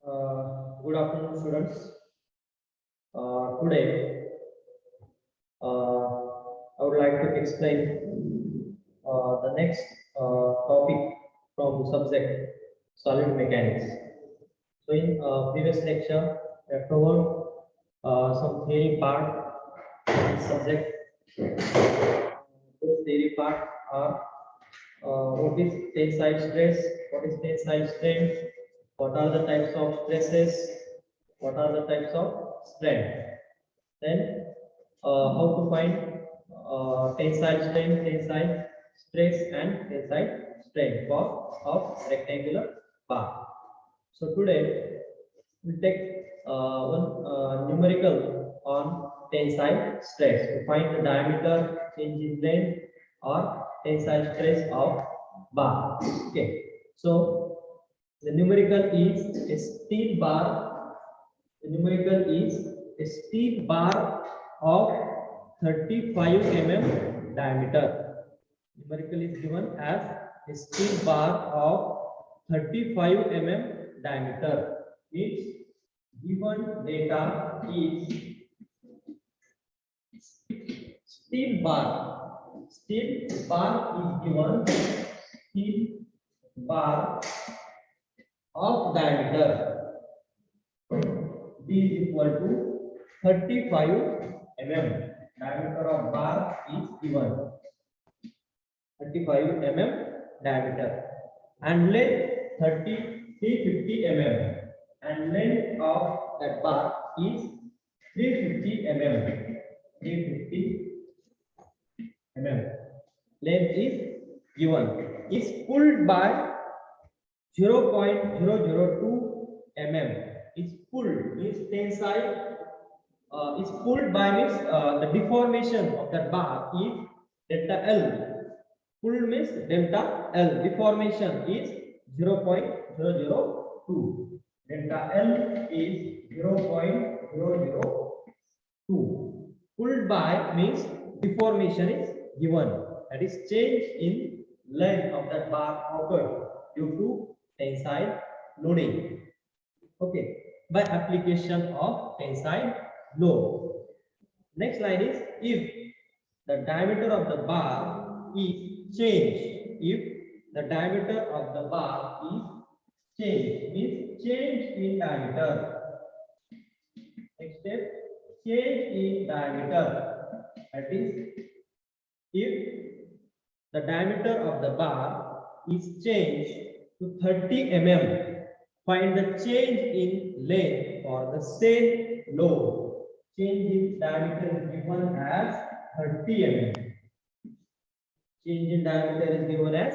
Good afternoon, students. Today, I would like to explain the next topic from the subject solid mechanics. So, in previous lecture, we have covered some theory part of this subject. Those theory parts are what is tensile stress, what is tensile strength, what are the types of stresses, what are the types of strength. Then how to find tensile strength, tensile stress, and tensile strength for of rectangular bar. So today we'll take one numerical on tensile stress to find the diameter, change in length, or tensile stress of bar. Okay, so the numerical is a steel bar. The numerical is a steel bar of 35 mm diameter. Numerical is given as a steel bar of 35 mm diameter. Its given data is steel bar. Steel bar is given steel bar of diameter D is equal to 35 mm. Diameter of bar is given 35 mm diameter and length 350 mm and length of that bar is 350 mm. 350 mm. Length is given. Is pulled by 0.002 mm. Is pulled means tensile. Is pulled by means the deformation of that bar is delta L. Pulled means delta L. Deformation is 0.002. Delta L is 0.002. Pulled by means deformation is given. That is change in length of that bar occurred due to tensile loading. Okay, by application of tensile load. Next line is if the diameter of the bar is changed. If the diameter of the bar is changed, means change in diameter. Next step, change in diameter. That is, if the diameter of the bar is changed to 30 mm, find the change in length for the same load. Change in diameter is given as 30 mm. Change in diameter is given as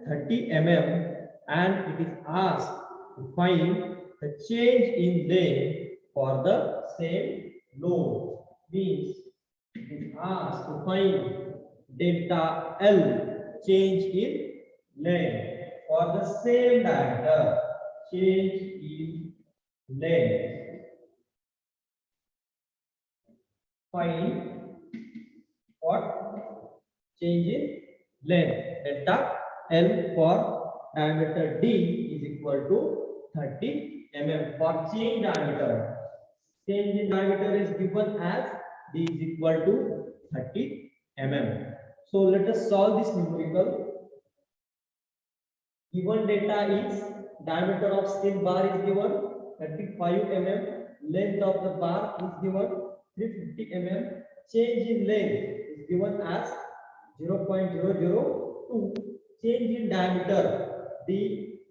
30 mm and it is asked to find the change in length for the same load. Means it is asked to find delta L change in length for the same diameter. Change in length. Find what? Change in length. Delta L for diameter D is equal to 30 mm for change diameter. Change in diameter is given as D is equal to 30 mm. So let us solve this numerical. Given data is diameter of steel bar is given 35 mm, length of the bar is given 350 mm, change in length is given as 0.002, change in diameter D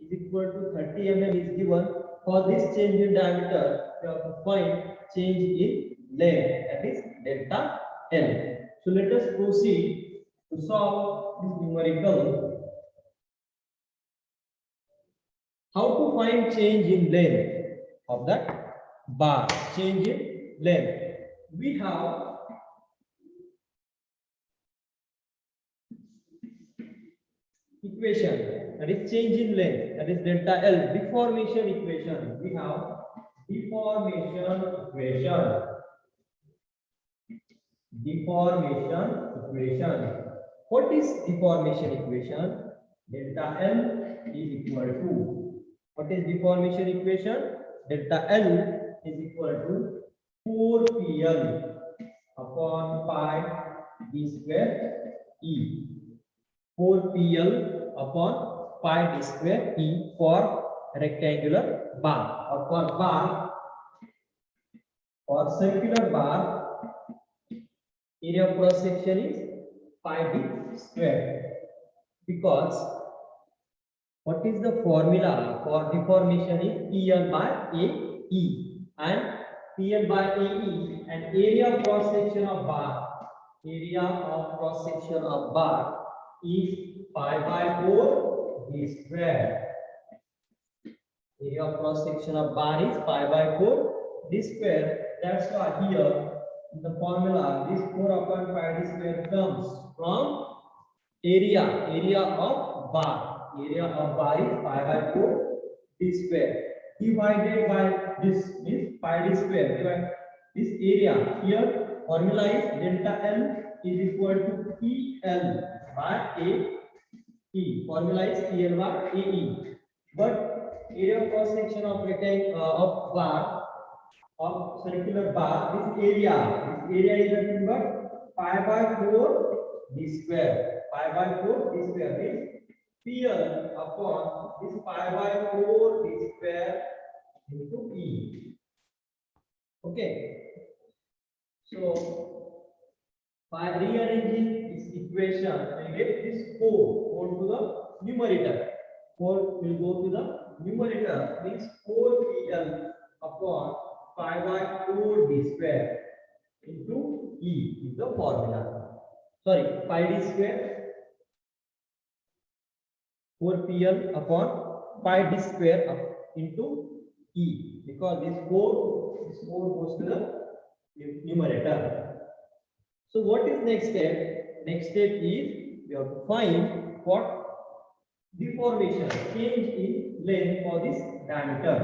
is equal to 30 mm is given. For this change in diameter, we have to find change in length, that is delta L. So let us proceed to solve this numerical. How to find change in length of that bar? Change in length. We have equation, that is change in length, that is delta L. Deformation equation. We have deformation equation. Deformation equation. What is deformation equation? Delta L is equal to, what is deformation equation? delta L is equal to 4PL upon pi d square E. 4PL upon pi d square E for rectangular bar, or for bar, for circular bar, area of cross section is pi d square. Because what is the formula for deformation is PL by AE, and PL by AE, and area of cross section of bar, area of cross section of bar is pi by 4 d square. Area of cross section of bar is pi by 4 d square. That's why here in the formula this 4 upon pi d square comes from area of bar. Area of bar is pi by 4 d square divided by this means pi d square divided this area. Here formula is delta L is equal to PL by AE. Formula is PL by AE. But area of cross section of rectangle of bar, of circular bar, this area is nothing but pi by 4 d square. Pi by 4 d square means PL upon this pi by 4 d square into E. Okay. So by rearranging this equation, we get this 4 to the numerator. 4 will go to the numerator, means 4PL upon pi by 4 d square into E is the formula. Sorry, pi d square 4PL upon pi d square up into E, because this 4 goes to the numerator. So what is next step? Next step is we have to find what deformation, change in length for this diameter.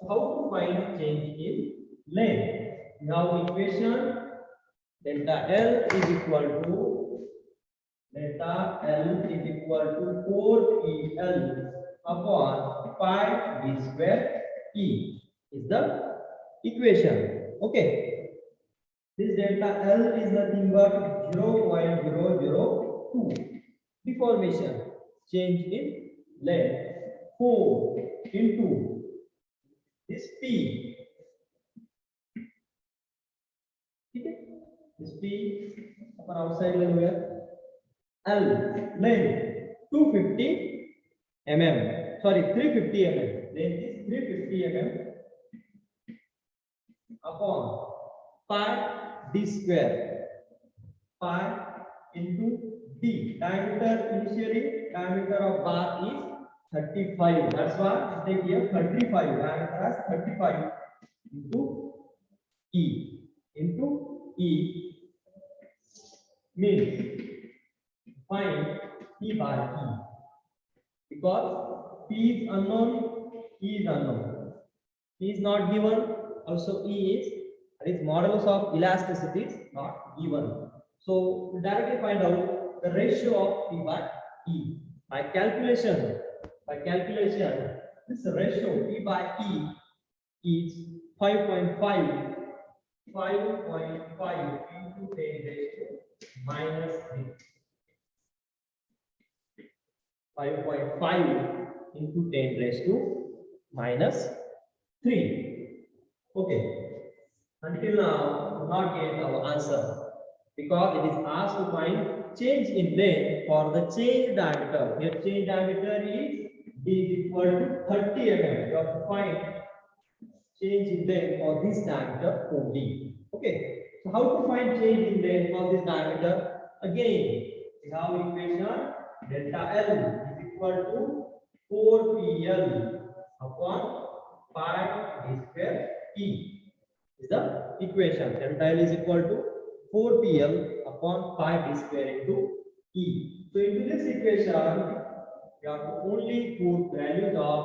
So how to find change in length? We have equation delta L is equal to 4PL upon pi d square E is the equation. Okay. This delta L is nothing but 0.002. Deformation, change in length, 4 into this P. Okay. This P upon outside line here. L length 250 mm. Sorry, 350 mm. Length is 350 mm upon pi d square, pi into d. Diameter, initially diameter of bar is 35. That's why I take here 35. Diameter as 35 into E. Into E means find P by E. Because P is unknown, E is unknown. P is not given, also E is. Its modulus of elasticity is not given. So we directly find out the ratio of P by E. By calculation, this ratio P by E is 5.5 into 10 raised to minus 3. 5.5 into 10 raised to minus 3. Okay. Until now, not get our answer, because it is asked to find change in length for the change diameter. Here change diameter is D is equal to 30 mm. You have to find change in length for this diameter only. Okay. So how to find change in length for this diameter? Again, we have equation delta L is equal to 4PL upon pi d square E. Is the equation. Delta L is equal to 4PL upon pi d square into E. So into this equation, we have to only put values of,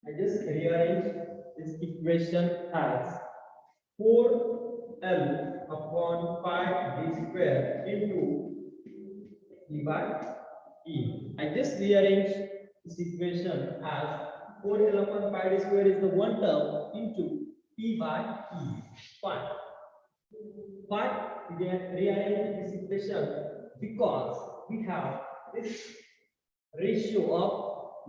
I just rearrange this equation as 4L upon pi d square into E by E. I just rearrange this equation as 4L upon pi d square is the one term into P by E. Fine. But we get rearrange this equation because we have this ratio of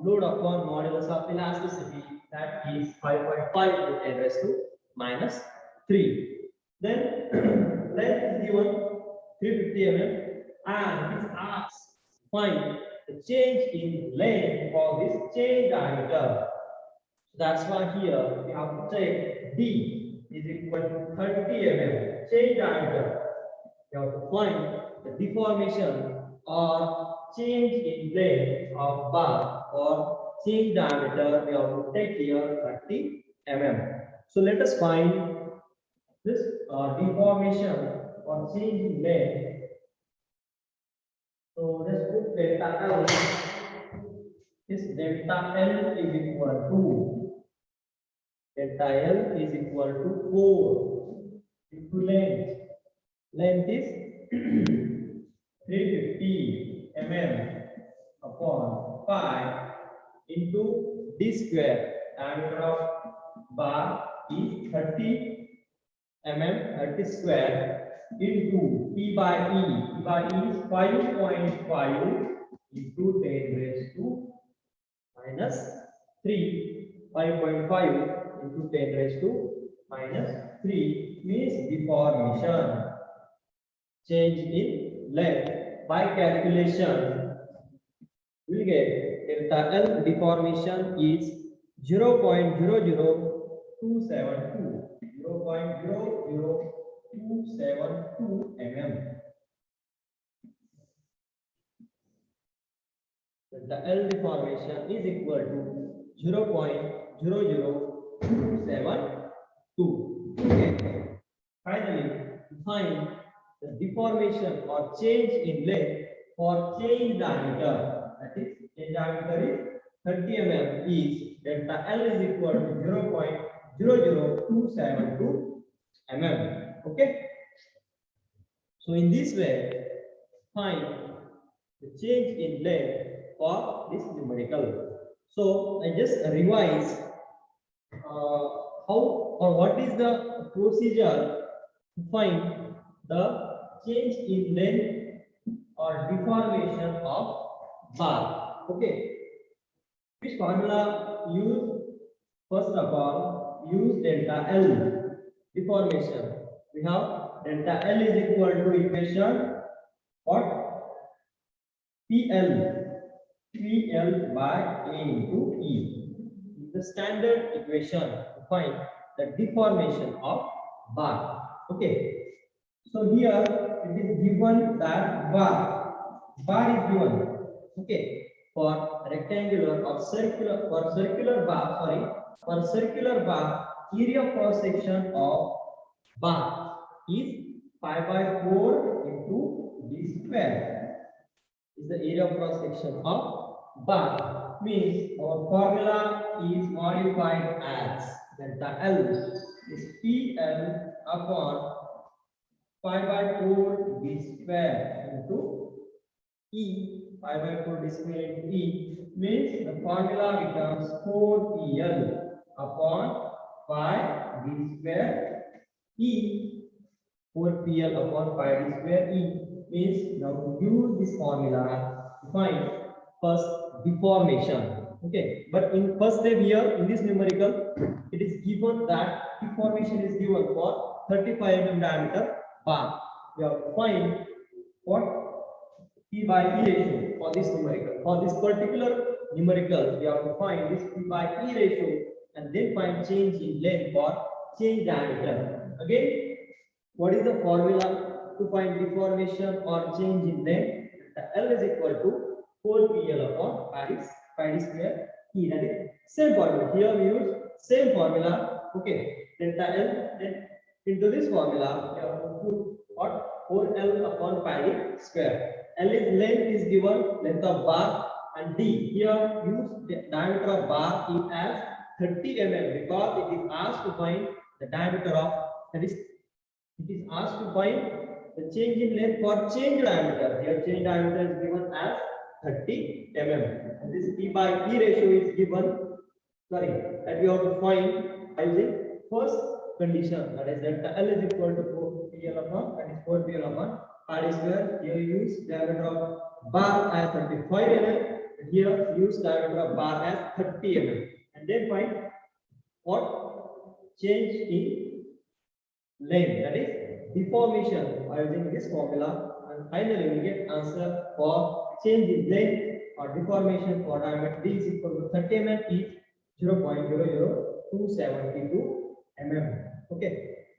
load upon modulus of elasticity, that is 5.5 to 10 raised to minus 3. Then length is given 350 mm and this asks find the change in length for this chain diameter. That's why here we have to take D is equal to 30 mm chain diameter. You have to find the deformation or change in length of bar or chain diameter. We have to take here 30 mm. So let us find this deformation or change in length. So let's put delta L. This delta L is equal to delta L is equal to 4 into length. Length is 350 mm upon pi into d square. Diameter of bar is 30 mm, 30 square into P by E. P by E is 5.5 into 10 raised to minus 3. 5.5 into 10 raised to minus 3 means deformation. Change in length by calculation we will get delta L deformation is 0.00272 mm. The L deformation is equal to 0.00272. Okay. Finally, find the deformation or change in length for chain diameter. That is, chain diameter is 30 mm is delta L is equal to 0.00272 mm. Okay. So in this way, find the change in length for this numerical. So I just revise how or what is the procedure to find the change in length or deformation of bar. Okay, which formula use? First of all, use delta L deformation. We have delta L is equal to equation what? PL by A into E. The standard equation to find the deformation of bar. Okay. So here it is given that bar is given. Okay. For rectangular or circular, for circular bar, area cross section of bar is 5 by 4 into d square. Is the area of cross section of bar. Means our formula is modified as delta L is PL upon 5 by 4 d square into E. 5 by 4 d square into E means the formula becomes 4PL upon 5 d square E. 4PL upon 5 d square E means now use this formula to find first deformation. Okay, but in first step here in this numerical it is given that deformation is given for 35 mm diameter bar. We have to find what P by E ratio for this numerical. For this particular numerical, we have to find this P by E ratio and then find change in length for change diameter. Again, what is the formula to find deformation or change in length? The L is equal to 4PL upon pi d square E. That is same formula. Here we use same formula. Okay, delta L. Then into this formula we have to put what 4L upon pi d square. L is length is given, length of bar, and D here use the diameter of bar is as 30 mm because it is asked to find the diameter of, that is it is asked to find the change in length for change diameter. Here change diameter is given as 30 mm and this P by E ratio is given sorry, that we have to find by using first condition, that is delta L is equal to 4PL upon, that is 4PL upon R square. Here you use diameter of bar as 35 mm, here use diameter of bar as 30 mm, and then find what change in length, that is deformation by using this formula, and finally we get answer for change in length or deformation for diameter D is equal to 30 mm is 0.00272 mm. Okay,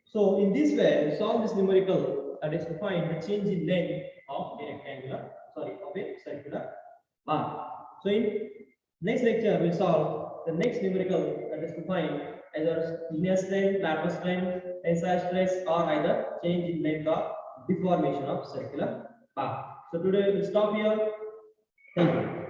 so in this way solve this numerical, that is to find the change in length of a rectangular, sorry, of a circular bar. So in next lecture we'll solve the next numerical, that is to find either linear strength, lateral strength, tensile stress, or either change in length or deformation of circular bar. So today we'll stop here. Thank you.